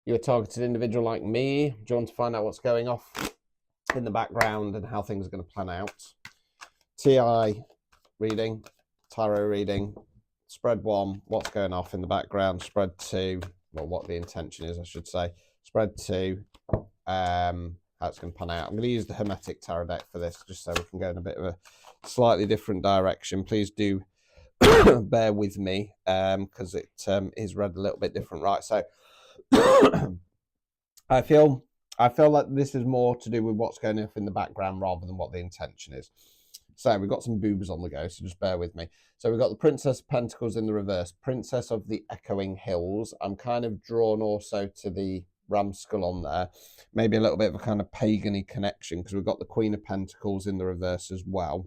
You're a targeted individual like me. Do you want to find out what's going off in the background and how things are going to plan out? TI reading, tarot reading, spread 1, what's going off in the background, spread 2, well, what the intention is, I should say, spread 2, how it's going to pan out. I'm going to use the Hermetic Tarot deck for this, just so we can go in a bit of a slightly different direction. Please do bear with me, because it is read a little bit different. Right, so I feel like this is more to do with what's going on in the background rather than what the intention is. So we've got some boobs on the go, so just bear with me. So we've got the Princess of Pentacles in the reverse, Princess of the Echoing Hills. I'm kind of drawn also to the ram skull on there. Maybe a little bit of a kind of pagan-y connection, because we've got the Queen of Pentacles in the reverse as well.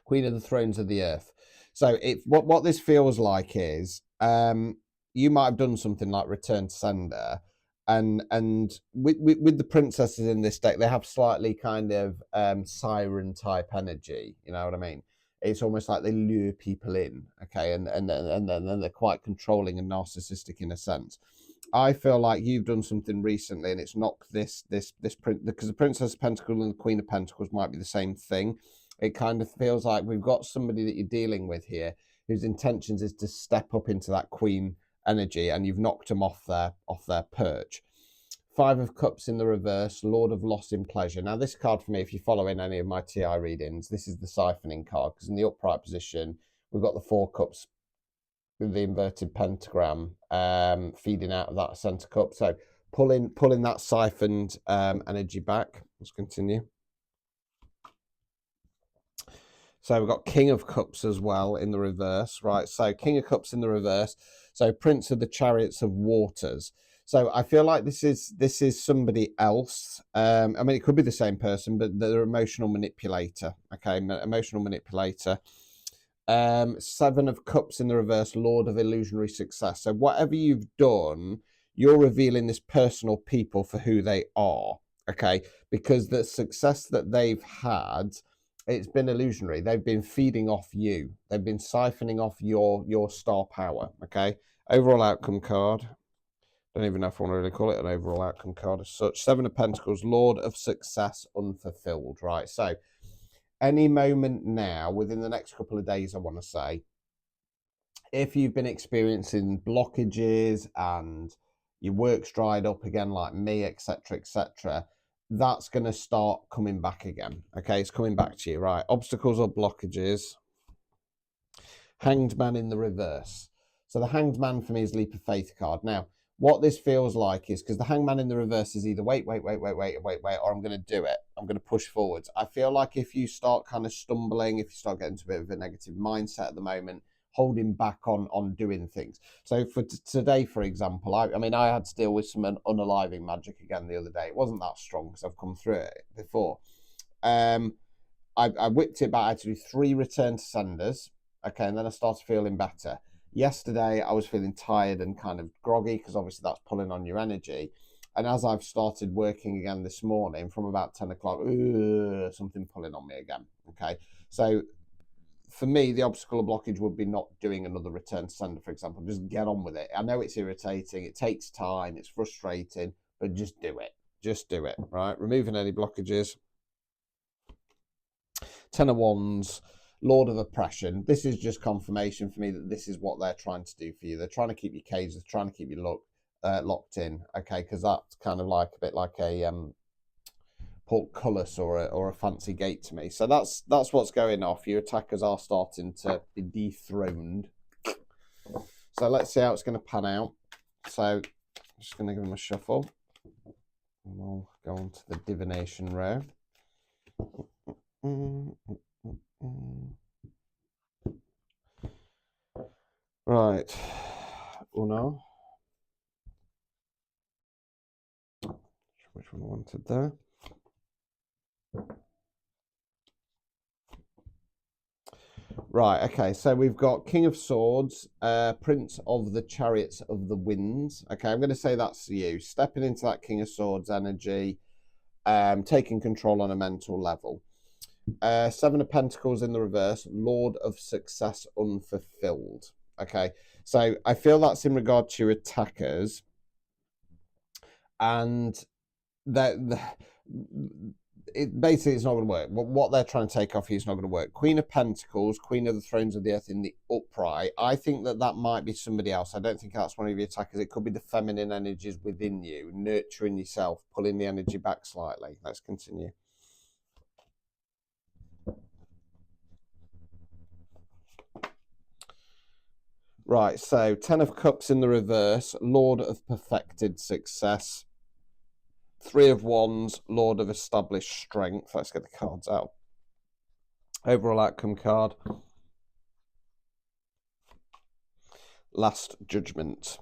Queen of the Thrones of the Earth. So what this feels like is you might have done something like Return to Sender, and with the princesses in this deck, they have slightly kind of siren type energy. You know what I mean? It's almost like they lure people in, okay, and then they're quite controlling and narcissistic in a sense. I feel like you've done something recently, and it's knocked this because the Princess of Pentacles and the Queen of Pentacles might be the same thing. It kind of feels like we've got somebody that you're dealing with here whose intentions is to step up into that Queen energy, and you've knocked them off their perch. 5 of Cups in the reverse, Lord of Loss in Pleasure. Now, this card for me, if you follow in any of my TI readings, this is the siphoning card, because in the upright position, we've got the 4 cups with the inverted pentagram feeding out of that center cup. So pulling that siphoned energy back. Let's continue. So we've got King of Cups as well in the reverse, right? So King of Cups in the reverse. So Prince of the Chariots of Waters. So I feel like this is somebody else. I mean, it could be the same person, but they're emotional manipulator. Okay, emotional manipulator. 7 of Cups in the reverse, Lord of Illusionary Success. So whatever you've done, you're revealing this personal people for who they are. Okay, because the success that they've had, it's been illusionary. They've been feeding off you. They've been siphoning off your star power. Okay. Overall outcome card. Don't even know if I want to really call it an overall outcome card as such. 7 of Pentacles, Lord of Success Unfulfilled. Right. So any moment now, within the next couple of days, I want to say, if you've been experiencing blockages and your work's dried up again, like me, etc., that's going to start coming back again. Okay, it's coming back to you, right? Obstacles or blockages. Hanged Man in the reverse. So the Hanged Man for me is Leap of Faith card. Now, what this feels like is, because the Hanged Man in the reverse is either wait, or I'm going to do it. I'm going to push forwards. I feel like if you start kind of stumbling, if you start getting into a bit of a negative mindset at the moment, holding back on doing things. So for today, for example, I mean, I had to deal with some unaliving magic again the other day. It wasn't that strong because I've come through it before. I whipped it back. I had to do 3 return to senders. Okay, and then I started feeling better. Yesterday, I was feeling tired and kind of groggy because obviously that's pulling on your energy. And as I've started working again this morning from about 10 o'clock, something pulling on me again. Okay, so for me, the obstacle or blockage would be not doing another return to sender, for example. Just get on with it. I know it's irritating. It takes time. It's frustrating, but just do it. Just do it, right? Removing any blockages. 10 of Wands, Lord of Oppression. This is just confirmation for me that this is what they're trying to do for you. They're trying to keep you caged. They're trying to keep you locked in, okay? Because that's kind of like a bit like a portcullis or a fancy gate to me. So that's what's going off. Your attackers are starting to be dethroned. So let's see how it's going to pan out. So I'm just going to give them a shuffle. And we'll go on to the divination row. Right. Uno. Which one I wanted there? Right, okay, so we've got King of Swords, Prince of the Chariots of the Winds. Okay, I'm going to say that's you. Stepping into that King of Swords energy, taking control on a mental level. 7 of Pentacles in the reverse, Lord of Success Unfulfilled. Okay, so I feel that's in regard to your attackers. and that basically it's not going to work. What they're trying to take off you is not going to work. Queen of Pentacles, Queen of the Thrones of the Earth in the upright. I think that might be somebody else. I don't think that's one of your attackers. It could be the feminine energies within you, nurturing yourself, pulling the energy back slightly. Let's continue. Right, so 10 of Cups in the reverse, Lord of Perfected Success. 3 of Wands, Lord of Established Strength. Let's get the cards out. Overall outcome card. Last Judgment.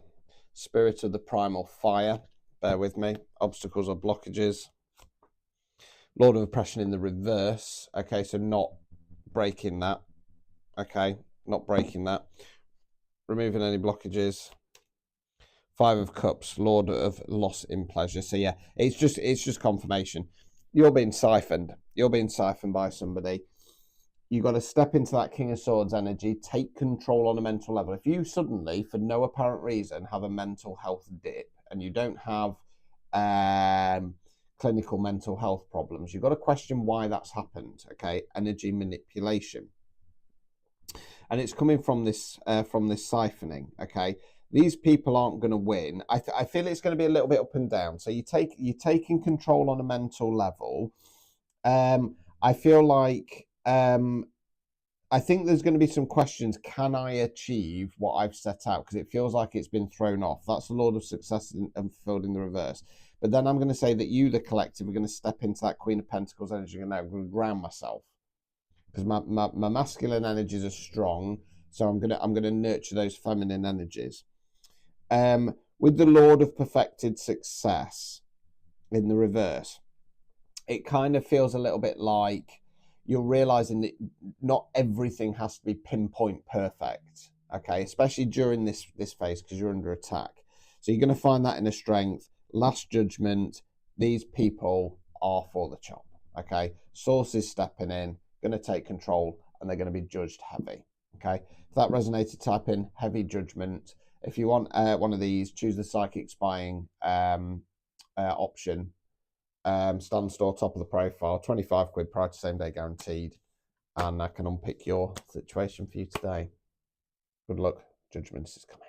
Spirit of the Primal Fire. Bear with me. Obstacles or blockages. Lord of Oppression in the reverse. Okay, so not breaking that. Okay, not breaking that. Removing any blockages. 5 of Cups, Lord of Loss in Pleasure. So yeah, it's just confirmation. You're being siphoned. You're being siphoned by somebody. You've got to step into that King of Swords energy, take control on a mental level. If you suddenly, for no apparent reason, have a mental health dip and you don't have clinical mental health problems, you've got to question why that's happened. Okay, energy manipulation, and it's coming from this siphoning. Okay, these people aren't going to win. I feel it's going to be a little bit up and down. So you're taking control on a mental level. I feel like I think there's going to be some questions. Can I achieve what I've set out? Because it feels like it's been thrown off. That's the Lord of Success and fulfilled in the reverse. But then I'm going to say that you, the collective, are going to step into that Queen of Pentacles energy and I'm going to ground myself. Because my masculine energies are strong. So I'm gonna nurture those feminine energies. With the Lord of Perfected Success in the reverse, it kind of feels a little bit like you're realizing that not everything has to be pinpoint perfect, okay, especially during this phase because you're under attack. So you're going to find that inner strength. Last Judgment, these people are for the chop, okay. Source is stepping in, going to take control, and they're going to be judged heavy, okay. If that resonated, type in Heavy Judgment. If you want one of these, choose the Psychic Spying option. Stand store, top of the profile, 25 quid prior to same day guaranteed, and I can unpick your situation for you today. Good luck. Judgment is coming.